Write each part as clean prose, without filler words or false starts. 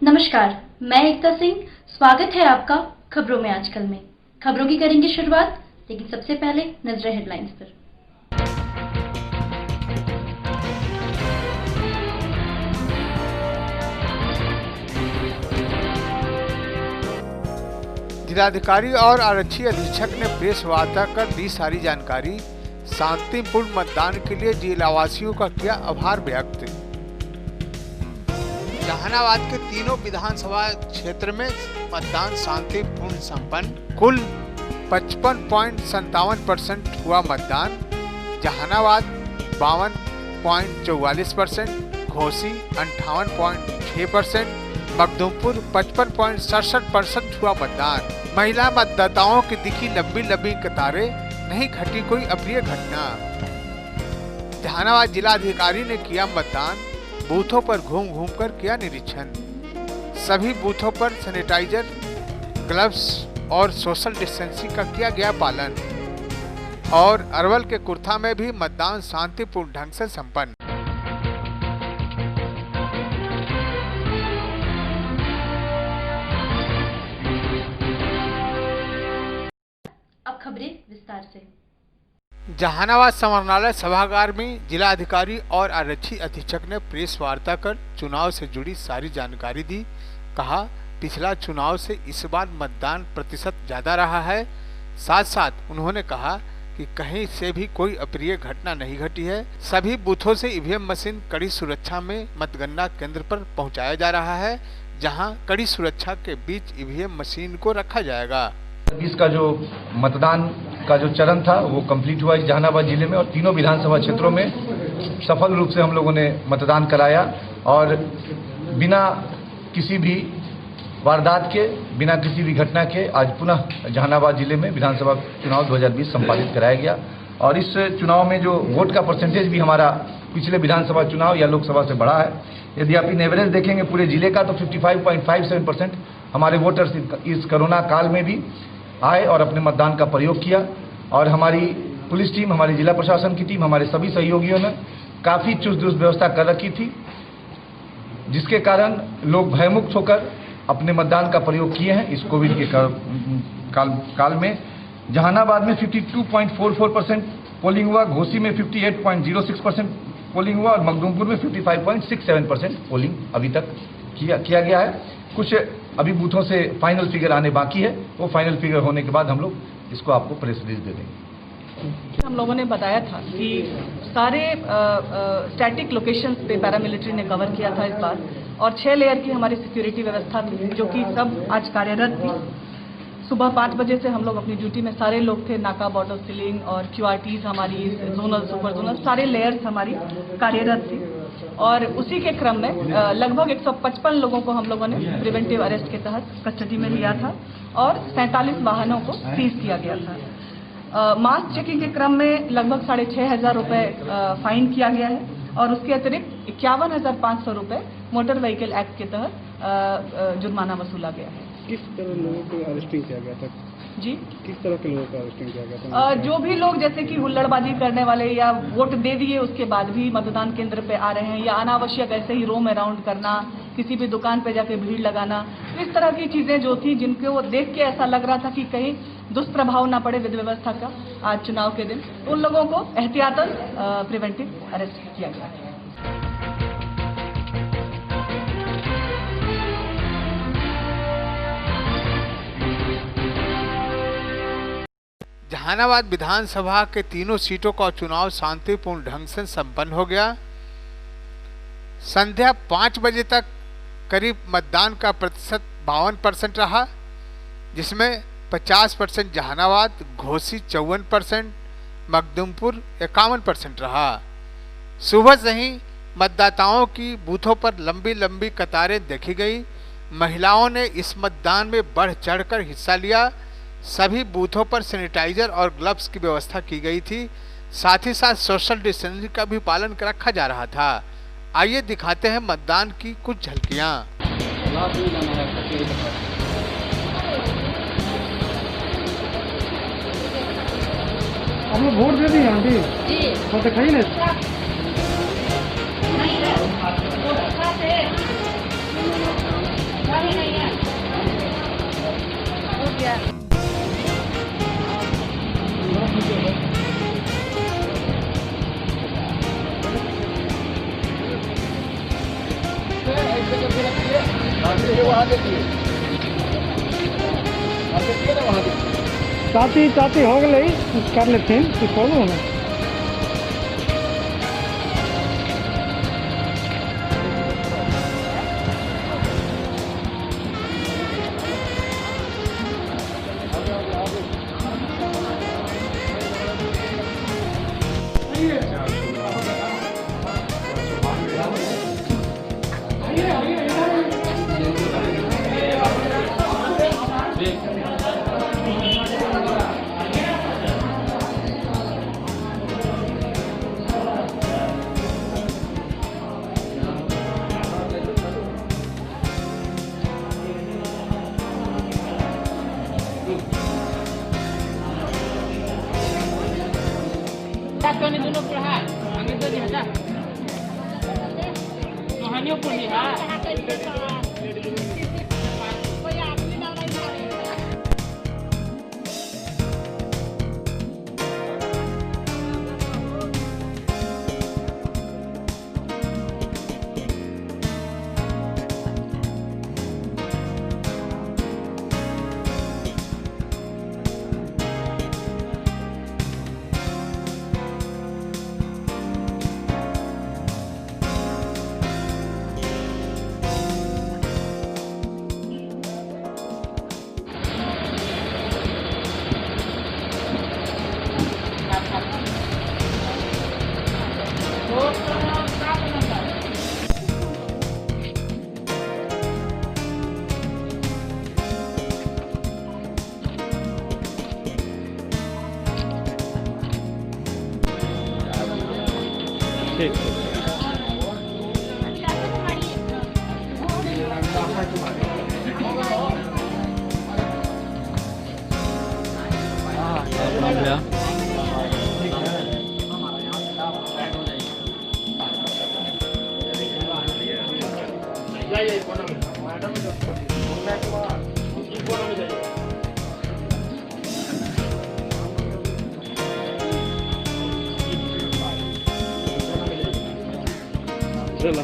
नमस्कार, मैं एकता सिंह। स्वागत है आपका खबरों में आजकल में। खबरों की करेंगे शुरुआत, लेकिन सबसे पहले नजरें हेडलाइंस पर। जिलाधिकारी और आरक्षी अधीक्षक ने प्रेस वार्ता कर दी सारी जानकारी। शांतिपूर्ण मतदान के लिए जिलावासियों का किया आभार व्यक्त। जहानाबाद के तीनों विधानसभा क्षेत्र में मतदान शांतिपूर्ण संपन्न। कुल 55.57% हुआ मतदान। जहानाबाद 52.44%, घोसी 58.6%, मखदूमपुर 55.67% हुआ मतदान। महिला मतदाताओं की दिखी लंबी लंबी कतारें, नहीं घटी कोई अप्रिय घटना। जहानाबाद जिलाधिकारी ने किया मतदान, बूथों पर घूम घूम कर किया निरीक्षण। सभी बूथों पर सैनिटाइजर, ग्लव्स और सोशल डिस्टेंसिंग का किया गया पालन। और अरवल के कुर्था में भी मतदान शांतिपूर्ण ढंग से संपन्न। अब खबरें विस्तार से। जहानाबाद समरनालय सभागार में जिलाधिकारी और आरक्षी अधीक्षक ने प्रेस वार्ता कर चुनाव से जुड़ी सारी जानकारी दी। कहा, पिछला चुनाव से इस बार मतदान प्रतिशत ज्यादा रहा है। साथ साथ उन्होंने कहा कि कहीं से भी कोई अप्रिय घटना नहीं घटी है। सभी बूथों से ईवीएम मशीन कड़ी सुरक्षा में मतगणना केंद्र पर पहुंचाया जा रहा है, जहां कड़ी सुरक्षा के बीच ईवीएम मशीन को रखा जाएगा। इसका जो मतदान का जो चरण था वो कंप्लीट हुआ जहानाबाद जिले में, और तीनों विधानसभा क्षेत्रों में सफल रूप से हम लोगों ने मतदान कराया और बिना किसी भी वारदात के, बिना किसी भी घटना के आज पुनः जहानाबाद जिले में विधानसभा चुनाव 2020 संपादित कराया गया। और इस चुनाव में जो वोट का परसेंटेज भी हमारा पिछले विधानसभा चुनाव या लोकसभा से बढ़ा है। यदि आप इन एवरेज देखेंगे पूरे जिले का तो 55.57% हमारे वोटर्स इस कोरोना काल में भी आए और अपने मतदान का प्रयोग किया। और हमारी पुलिस टीम, हमारी जिला प्रशासन की टीम, हमारे सभी सहयोगियों ने काफ़ी चुस्त दुरुस्त व्यवस्था कर रखी थी, जिसके कारण लोग भयमुक्त होकर अपने मतदान का प्रयोग किए हैं। इस कोविड के काल में जहानाबाद में 52.44% पोलिंग हुआ, घोसी में 58.06% पोलिंग हुआ और मखदूमपुर में 55.67% पोलिंग अभी तक किया गया है। कुछ अभी बूथों से फाइनल फिगर आने बाकी है, वो फाइनल फिगर होने के बाद हम लोग इसको आपको प्रेस रिलीज दे देंगे। हम लोगों ने बताया था कि सारे स्टैटिक लोकेशंस पे पैरामिलिट्री ने कवर किया था इस बार, और 6 लेयर की हमारी सिक्योरिटी व्यवस्था थी, जो कि सब आज कार्यरत थी। सुबह 5 बजे से हम लोग अपनी ड्यूटी में सारे लोग थे। नाका, बॉर्डर सीलिंग और QRTs हमारी जोनल, सुपर जोनल सारे लेयर्स हमारी कार्यरत थी। और उसी के क्रम में लगभग 155 लोगों को हम लोगों ने प्रिवेंटिव अरेस्ट के तहत कस्टडी में लिया था और 47 वाहनों को सीज किया गया था। मास चेकिंग के क्रम में लगभग 6,500 रुपये फाइन किया गया है और उसके अतिरिक्त 51,500 रुपये मोटर व्हीकल एक्ट के तहत जुर्माना वसूला गया है। किस तरह लोगों को अरेस्टिंग किया गया था जी? किस तरह के लोगों को अरेस्टिंग किया गया था? जो भी लोग जैसे कि हुल्लड़बाजी करने वाले या वोट दे दिए उसके बाद भी मतदान केंद्र पे आ रहे हैं, या अनावश्यक ऐसे ही रोम अराउंड करना, किसी भी दुकान पे जाके भीड़ लगाना, इस तरह की चीजें जो थी जिनको वो देख के ऐसा लग रहा था कि कहीं दुष्प्रभाव ना पड़े विधि व्यवस्था का आज चुनाव के दिन, उन लोगों को एहतियातन प्रिवेंटिव अरेस्ट किया गया। जहानाबाद विधानसभा के तीनों सीटों का चुनाव शांतिपूर्ण ढंग से संपन्न हो गया। संध्या 5 बजे तक करीब मतदान का प्रतिशत 52% रहा, जिसमें 50% जहानाबाद, घोसी 54%, मखदूमपुर 51% रहा। सुबह से ही मतदाताओं की बूथों पर लंबी लंबी कतारें देखी गई। महिलाओं ने इस मतदान में बढ़ चढ़कर हिस्सा लिया। सभी बूथों पर सैनिटाइजर और ग्लव्स की व्यवस्था की गई थी। साथ ही साथ सोशल डिस्टेंसिंग का भी पालन रखा जा रहा था। आइए दिखाते हैं मतदान की कुछ झलकियां। हम लोग वोट दे दिए आंटी तो दिखाई नहीं। चाची चाची हो गई कर लेते हैं कुछ बोलो ना। Kami dulu perhat, kami tu dihajar. Tuhannya pun lihat.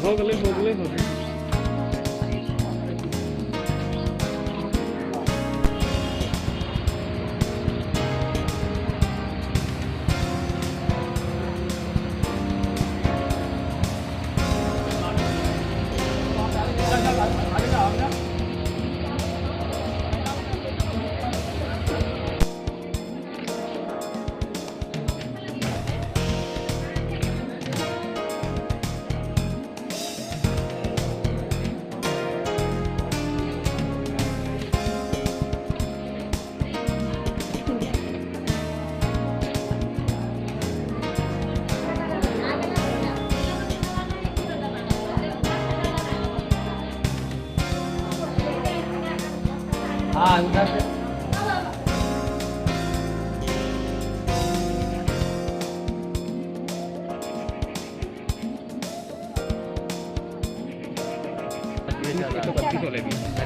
हो गए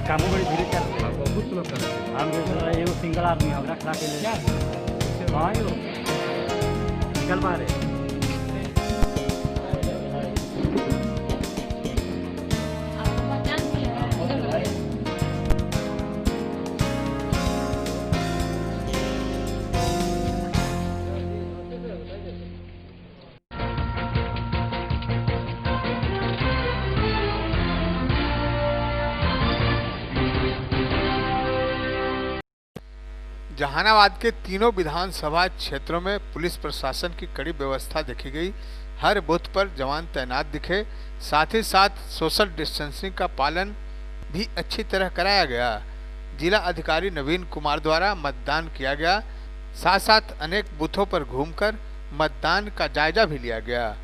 काम बड़ी धीरे चल रहा है बहुत लोग कर हम एगो सिंगल आदमी हमरा खड़ा के ले हां यो निकल पा रहे जहानाबाद के तीनों विधानसभा क्षेत्रों में पुलिस प्रशासन की कड़ी व्यवस्था देखी गई। हर बूथ पर जवान तैनात दिखे, साथ ही साथ सोशल डिस्टेंसिंग का पालन भी अच्छी तरह कराया गया। जिला अधिकारी नवीन कुमार द्वारा मतदान किया गया, साथ साथ अनेक बूथों पर घूमकर मतदान का जायजा भी लिया गया।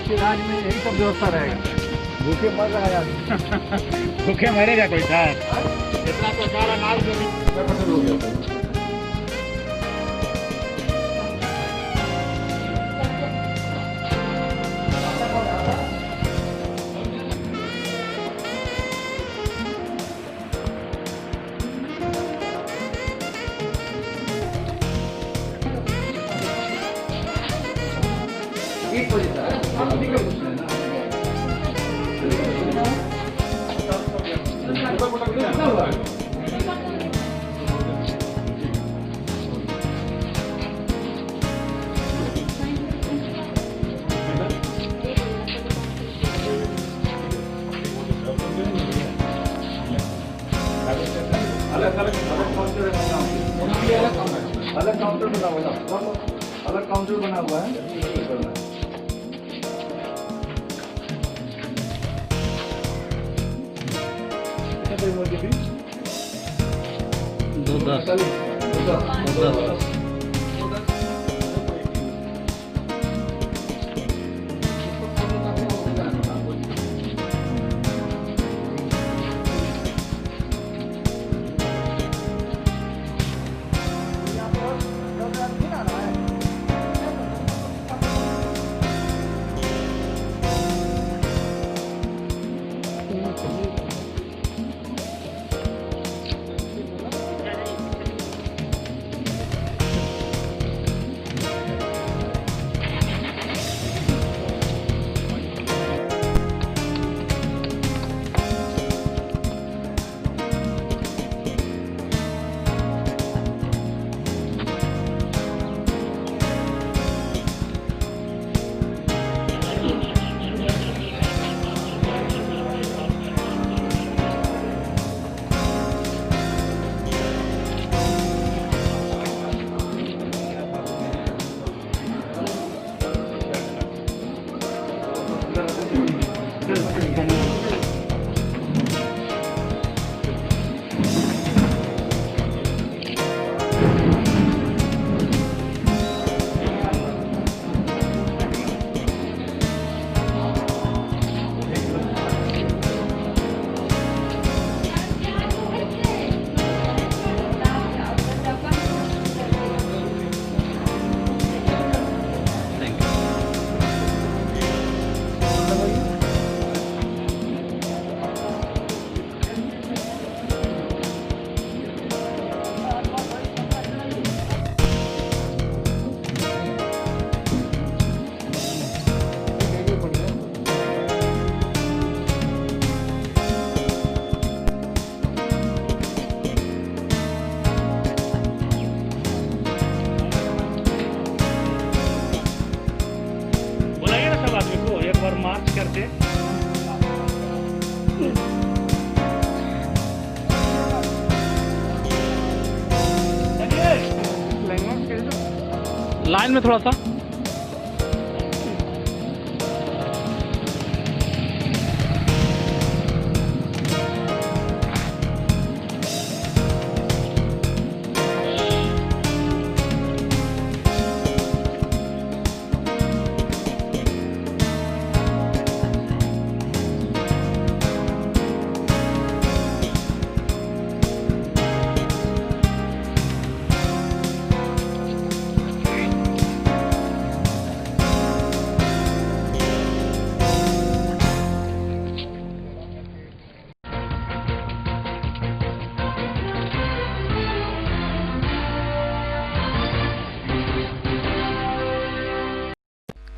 आपके राज्य में यही सब व्यवस्था रहेगा, भूखे मर रहा है आदमी। भूखे मरेगा कोई था। इतना तो सारा अनाज जो भी हो गया। अलग काउंटर बना हुआ है, अलग काउंटर बना हुआ है। दो दस। मार्च करते लाइन में थोड़ा सा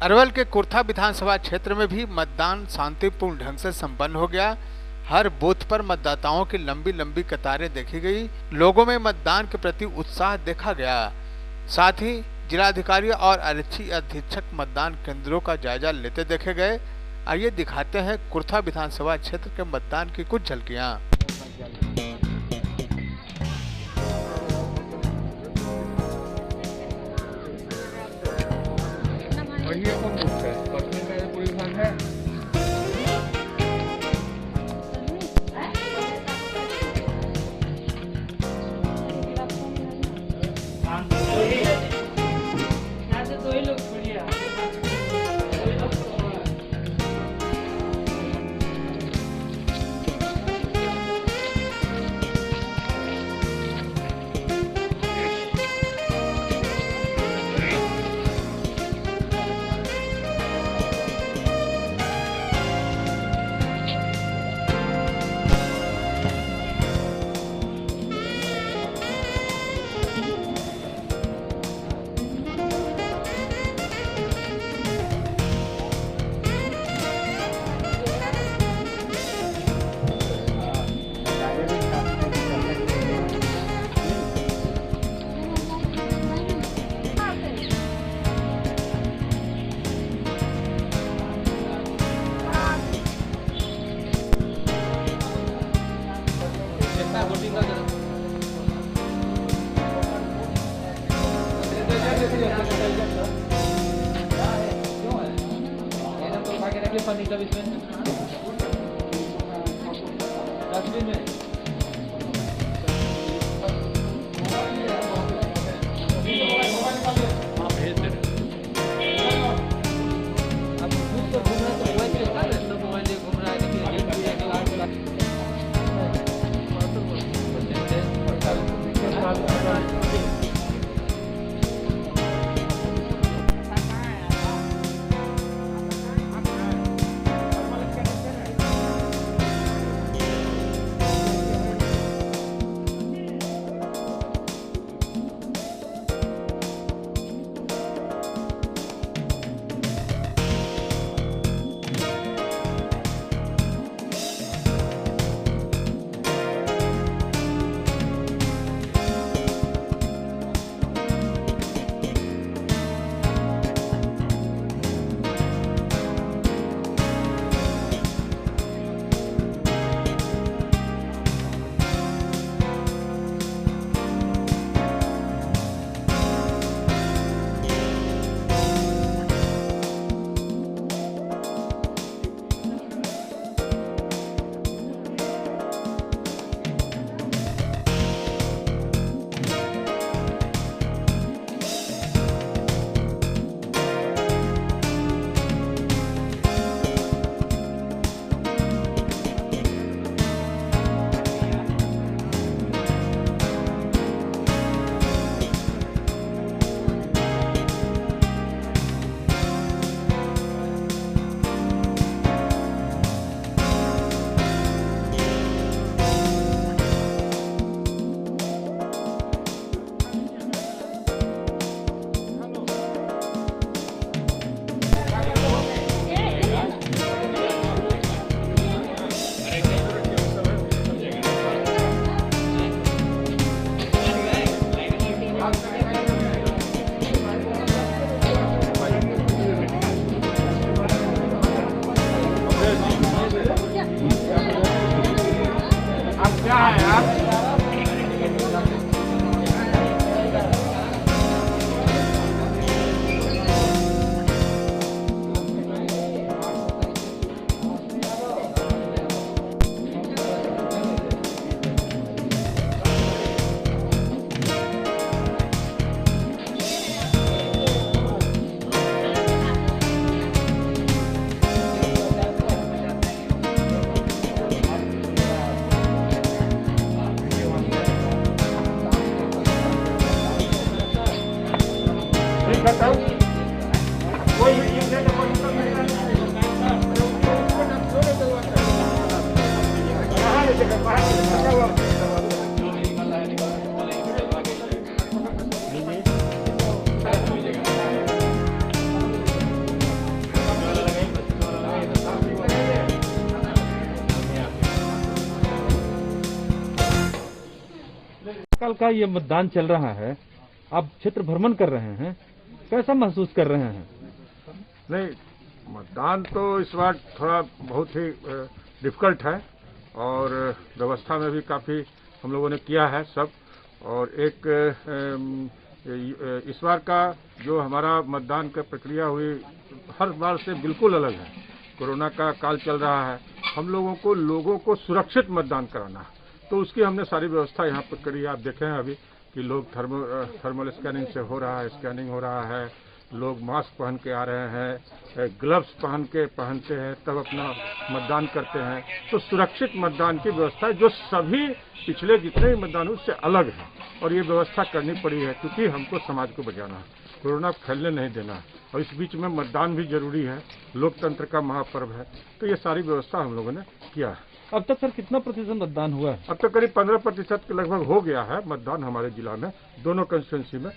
अरवल के कुर्था विधानसभा क्षेत्र में भी मतदान शांतिपूर्ण ढंग से संपन्न हो गया। हर बूथ पर मतदाताओं की लंबी लंबी कतारें देखी गई। लोगों में मतदान के प्रति उत्साह देखा गया। साथ ही जिलाधिकारी और आरक्षी अधीक्षक मतदान केंद्रों का जायजा लेते देखे गए। आइए दिखाते हैं कुर्था विधानसभा क्षेत्र के मतदान की कुछ झलकियां। कल का ये मतदान चल रहा है, आप क्षेत्र भ्रमण कर रहे हैं, कैसा महसूस कर रहे हैं? नहीं, मतदान तो इस बार थोड़ा बहुत ही डिफिकल्ट है और व्यवस्था में भी काफ़ी हम लोगों ने किया है सब। और एक इस बार का जो हमारा मतदान का प्रक्रिया हुई हर बार से बिल्कुल अलग है। कोरोना का काल चल रहा है, हम लोगों को सुरक्षित मतदान कराना है, तो उसकी हमने सारी व्यवस्था यहाँ पर करी है। आप देखें अभी कि लोग थर्मल स्कैनिंग से हो रहा है, स्कैनिंग हो रहा है, लोग मास्क पहन के आ रहे हैं, ग्लव्स पहनते हैं तब अपना मतदान करते हैं। तो सुरक्षित मतदान की व्यवस्था है जो सभी पिछले जितने भी मतदान उससे अलग है और ये व्यवस्था करनी पड़ी है क्योंकि हमको समाज को बचाना है, कोरोना फैलने नहीं देना है और इस बीच में मतदान भी जरूरी है, लोकतंत्र का महापर्व है। तो ये सारी व्यवस्था हम लोगों ने किया है। अब तक सर कितना प्रतिशत मतदान हुआ है? अब तक करीब 15% के लगभग हो गया है मतदान हमारे जिला में, दोनों कंस्टिट्यूंसी में।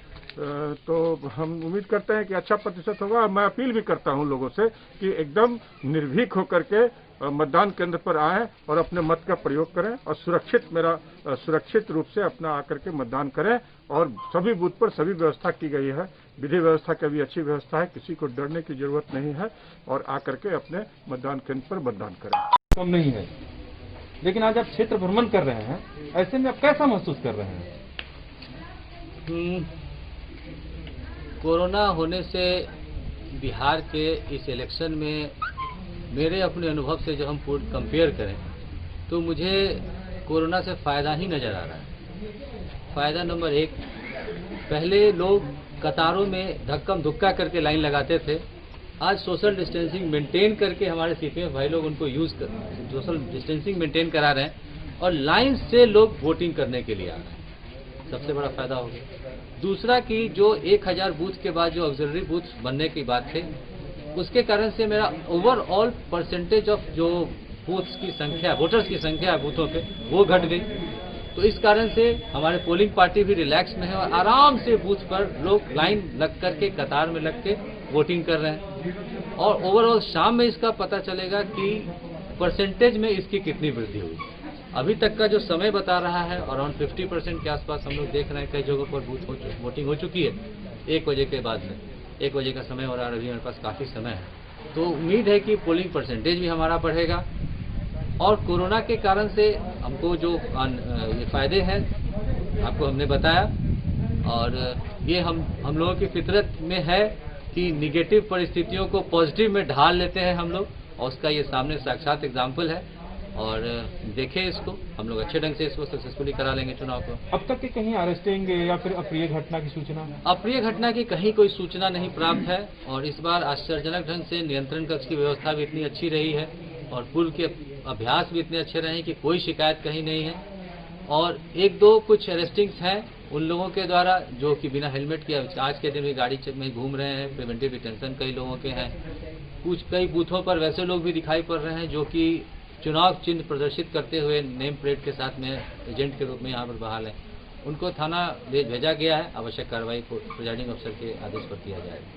तो हम उम्मीद करते हैं कि अच्छा प्रतिशत होगा। मैं अपील भी करता हूं लोगों से कि एकदम निर्भीक होकर के मतदान केंद्र पर आएं और अपने मत का प्रयोग करें और सुरक्षित रूप से अपना आकर के मतदान करें। और सभी बूथ पर सभी व्यवस्था की गई है, विधि व्यवस्था की भी अच्छी व्यवस्था है, किसी को डरने की जरूरत नहीं है और आकर के अपने मतदान केंद्र पर मतदान करें। कम नहीं है, लेकिन आज आप क्षेत्र भ्रमण कर रहे हैं, ऐसे में आप कैसा महसूस कर रहे हैं? कोरोना होने से बिहार के इस इलेक्शन में मेरे अपने अनुभव से जब हम कंपेयर करें तो मुझे कोरोना से फ़ायदा ही नज़र आ रहा है। फ़ायदा नंबर 1, पहले लोग कतारों में धक्कम धुक्का करके लाइन लगाते थे। आज सोशल डिस्टेंसिंग मेंटेन करके हमारे सीपीएम भाई लोग उनको सोशल डिस्टेंसिंग मेंटेन करा रहे हैं और लाइन से लोग वोटिंग करने के लिए आ रहे हैं। सबसे बड़ा फायदा हो गया। दूसरा कि जो 1000 बूथ के बाद जो ऑक्सिलरी बूथ बनने की बात थी, उसके कारण से मेरा ओवरऑल परसेंटेज ऑफ जो बूथ्स की संख्या, वोटर्स की संख्या बूथों पे, वो घट गई। तो इस कारण से हमारे पोलिंग पार्टी भी रिलैक्स में है और आराम से बूथ पर लोग लाइन लग करके कतार में लग के वोटिंग कर रहे हैं। और ओवरऑल शाम में इसका पता चलेगा कि परसेंटेज में इसकी कितनी वृद्धि हुई। अभी तक का जो समय बता रहा है अराउंड 50% के आसपास हम लोग देख रहे हैं। कई जगहों पर वोटिंग हो चुकी है 1 बजे के बाद में। 1 बजे का समय हो रहा है, अभी हमारे पास काफ़ी समय है। तो उम्मीद है कि पोलिंग परसेंटेज भी हमारा बढ़ेगा। और कोरोना के कारण से हमको जो ये फ़ायदे हैं आपको हमने बताया, और ये हम लोगों की फितरत में है कि निगेटिव परिस्थितियों को पॉजिटिव में ढाल लेते हैं हम लोग, और उसका ये सामने साक्षात एग्जाम्पल है। और देखें इसको, हम लोग अच्छे ढंग से इसको सक्सेसफुली करा लेंगे चुनाव को। अब तक के कहीं अरेस्टिंग या फिर अप्रिय घटना की सूचना? अप्रिय घटना की कहीं कोई सूचना नहीं प्राप्त है। और इस बार आश्चर्यजनक ढंग से नियंत्रण कक्ष की व्यवस्था भी इतनी अच्छी रही है और पूर्व के अभ्यास भी इतने अच्छे रहे हैं कि कोई शिकायत कहीं नहीं है। और 1-2 कुछ अरेस्टिंग्स हैं उन लोगों के द्वारा जो कि बिना हेलमेट के आज के दिन भी गाड़ी में घूम रहे हैं। प्रिवेंटिव डिटेंशन कई लोगों के हैं। कई बूथों पर वैसे लोग भी दिखाई पड़ रहे हैं जो कि चुनाव चिन्ह प्रदर्शित करते हुए नेम प्लेट के साथ में एजेंट के रूप में यहाँ पर बहाल है। उनको थाना भेजा गया है। आवश्यक कार्रवाई को प्रिजाइडिंग अफसर के आदेश पर किया जाएगा।